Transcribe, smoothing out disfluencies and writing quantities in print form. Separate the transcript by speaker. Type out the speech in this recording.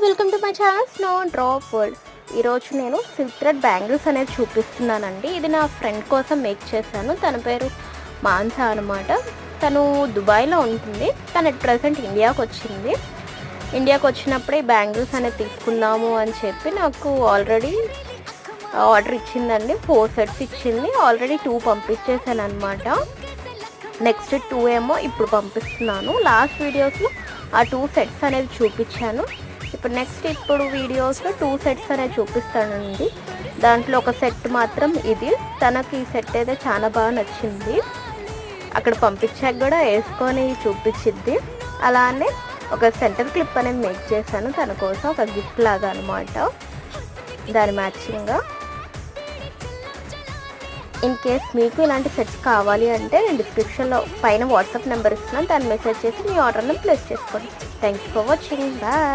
Speaker 1: Welcome to my channel snow drop world. ఈరోజు నేను silk thread bangles అనేది చూపిస్తున్నానండి. ఇది నా ఫ్రెండ్ కోసం మేక్ చేశాను. తన పేరు మాన్సా అనమాట. తను దుబాయ్లో ఉంటుంది. తను అట్ ప్రజెంట్ ఇండియాకి వచ్చింది. ఇండియాకి వచ్చినప్పుడే ఈ బ్యాంగిల్స్ అనేది తీసుకుందాము అని చెప్పి నాకు ఆల్రెడీ ఆర్డర్ ఇచ్చిందండి. 4 సెట్స్ ఇచ్చింది. ఆల్రెడీ 2 పంపించేసాను అనమాట. నెక్స్ట్ 2 ఏమో ఇప్పుడు పంపిస్తున్నాను. లాస్ట్ వీడియోస్లో ఆ 2 సెట్స్ అనేది చూపించాను. ఇప్పుడు వీడియోస్లో 2 సెట్స్ అనేది చూపిస్తానండి. దాంట్లో ఒక సెట్ మాత్రం ఇది. తనకి ఈ సెట్ అయితే చాలా బాగా నచ్చింది. అక్కడ పంపించాక కూడా వేసుకొని చూపించింది. అలానే ఒక సెంటర్ క్లిప్ అనేది మేక్ చేశాను తన కోసం, ఒక గిఫ్ట్ లాగా అనమాట. దాని మ్యాచింగ్గా ఇన్ కేస్ మీకు ఇలాంటి సెట్స్ కావాలి అంటే నేను డిస్క్రిప్షన్లో పైన వాట్సాప్ నెంబర్ ఇస్తున్నాను. దాన్ని మెసేజ్ చేసి మీ ఆర్డర్ని ప్లేస్ చేసుకోండి. Thank you for watching. Bye.